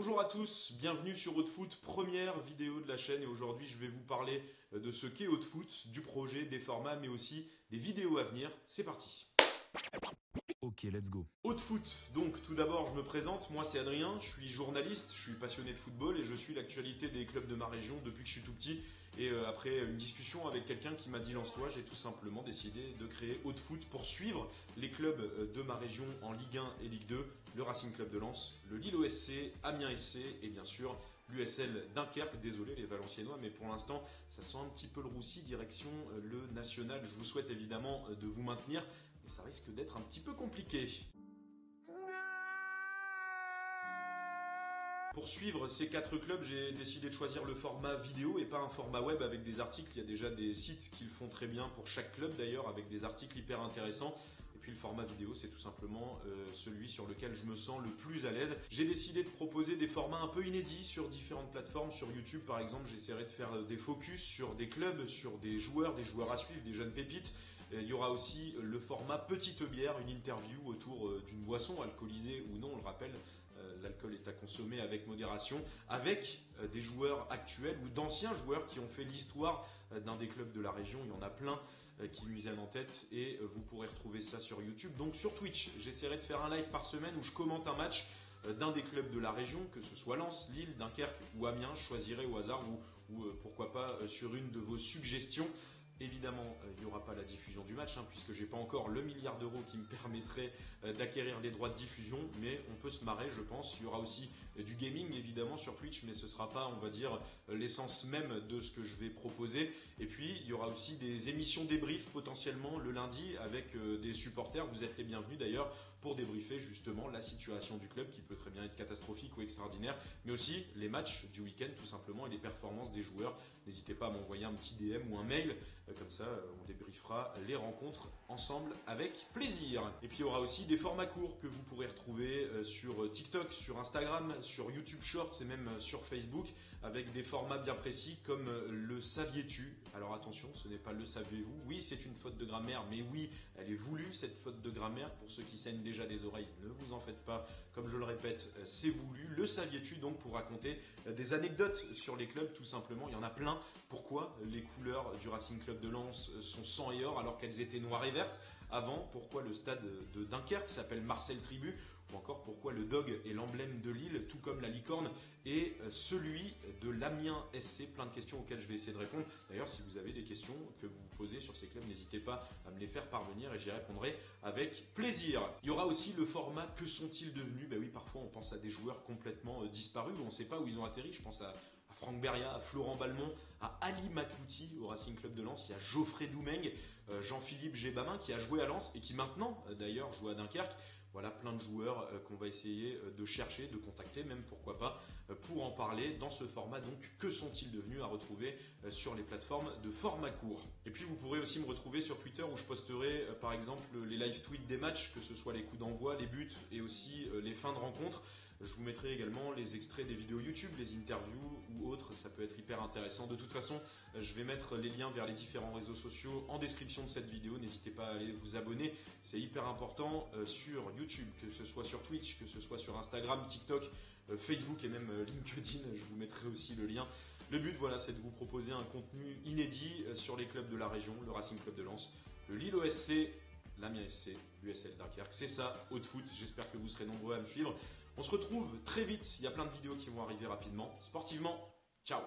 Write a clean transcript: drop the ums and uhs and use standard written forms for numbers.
Bonjour à tous, bienvenue sur Haute-Foot, première vidéo de la chaîne et aujourd'hui je vais vous parler de ce qu'est Haute-Foot, du projet, des formats mais aussi des vidéos à venir. C'est parti. Ok, let's go. Haute-Foot, donc tout d'abord je me présente, moi c'est Adrien, je suis journaliste, je suis passionné de football et je suis l'actualité des clubs de ma région depuis que je suis tout petit. Et après une discussion avec quelqu'un qui m'a dit lance-toi, j'ai tout simplement décidé de créer Haute-Foot pour suivre les clubs de ma région en Ligue 1 et Ligue 2, le Racing Club de Lens, le Lille SC, Amiens SC et bien sûr l'USL Dunkerque. Désolé les Valenciennois, mais pour l'instant ça sent un petit peu le roussi direction le national. Je vous souhaite évidemment de vous maintenir, mais ça risque d'être un petit peu compliqué. Pour suivre ces 4 clubs, j'ai décidé de choisir le format vidéo et pas un format web avec des articles. Il y a déjà des sites qui le font très bien pour chaque club d'ailleurs, avec des articles hyper intéressants. Et puis le format vidéo, c'est tout simplement celui sur lequel je me sens le plus à l'aise. J'ai décidé de proposer des formats un peu inédits sur différentes plateformes. Sur YouTube par exemple, j'essaierai de faire des focus sur des clubs, sur des joueurs à suivre, des jeunes pépites. Il y aura aussi le format petite bière, une interview autour d'une boisson alcoolisée ou non, on le rappelle. L'alcool est à consommer avec modération, avec des joueurs actuels ou d'anciens joueurs qui ont fait l'histoire d'un des clubs de la région. Il y en a plein qui me viennent en tête et vous pourrez retrouver ça sur YouTube. Donc sur Twitch, j'essaierai de faire un live par semaine où je commente un match d'un des clubs de la région, que ce soit Lens, Lille, Dunkerque ou Amiens. Je choisirai au hasard ou pourquoi pas sur une de vos suggestions. Évidemment, il n'y aura pas la diffusion du match, puisque j'ai pas encore le milliard d'euros qui me permettrait d'acquérir les droits de diffusion, mais on peut se marrer, je pense. Il y aura aussi du gaming, évidemment, sur Twitch, mais ce sera pas, on va dire, l'essence même de ce que je vais proposer. Et puis, il y aura aussi des émissions débrief potentiellement le lundi avec des supporters. Vous êtes les bienvenus d'ailleurs pour débriefer justement la situation du club qui peut très bien être catastrophique ou extraordinaire, mais aussi les matchs du week-end tout simplement et les performances des joueurs. N'hésitez pas à m'envoyer un petit DM ou un mail. Comme ça, on débriefera les rencontres ensemble avec plaisir. Et puis, il y aura aussi des formats courts que vous pourrez retrouver sur TikTok, sur Instagram, sur YouTube Shorts et même sur Facebook avec des formats bien précis comme le saviez-tu. Alors attention, ce n'est pas le saviez-vous. Oui, c'est une faute de grammaire, mais oui, elle est voulue cette faute de grammaire. Pour ceux qui saignent déjà des oreilles, ne vous en faites pas. Comme je le répète, c'est voulu. Le saviez-tu donc pour raconter des anecdotes sur les clubs tout simplement. Il y en a plein. Pourquoi les couleurs du Racing Club de Lens sont sang et or alors qu'elles étaient noires et vertes avant? Pourquoi le stade de Dunkerque s'appelle Marcel Tribut? Ou encore pourquoi le dog est l'emblème de Lille, tout comme la licorne et celui de l'Amiens SC? Plein de questions auxquelles je vais essayer de répondre. D'ailleurs, si vous avez des questions que vous vous posez sur ces clubs, n'hésitez pas à me les faire parvenir et j'y répondrai avec plaisir. Il y aura aussi le format que sont-ils devenus? Ben oui, parfois on pense à des joueurs complètement disparus, on ne sait pas où ils ont atterri. Je pense à Franck Beria, à Florent Balmont, à Ali Matouti au Racing Club de Lens. Il y a Geoffrey Doumeng, Jean-Philippe Gébamin qui a joué à Lens et qui maintenant d'ailleurs joue à Dunkerque. Voilà plein de joueurs qu'on va essayer de chercher, de contacter, même pourquoi pas, pour en parler dans ce format. Donc, que sont-ils devenus à retrouver sur les plateformes de format court? Et puis, vous pourrez aussi me retrouver sur Twitter où je posterai par exemple les live tweets des matchs, que ce soit les coups d'envoi, les buts et aussi les fins de rencontre. Je vous mettrai également les extraits des vidéos YouTube, les interviews ou autres, ça peut être hyper intéressant. De toute façon, je vais mettre les liens vers les différents réseaux sociaux en description de cette vidéo. N'hésitez pas à aller vous abonner, c'est hyper important sur YouTube, que ce soit sur Twitch, que ce soit sur Instagram, TikTok, Facebook et même LinkedIn. Je vous mettrai aussi le lien. Le but, voilà, c'est de vous proposer un contenu inédit sur les clubs de la région, le Racing Club de Lens, le Lille SC, l'Amiens SC, l'USL Dunkerque. C'est ça, Haute-Foot. J'espère que vous serez nombreux à me suivre. On se retrouve très vite. Il y a plein de vidéos qui vont arriver rapidement. Sportivement, ciao!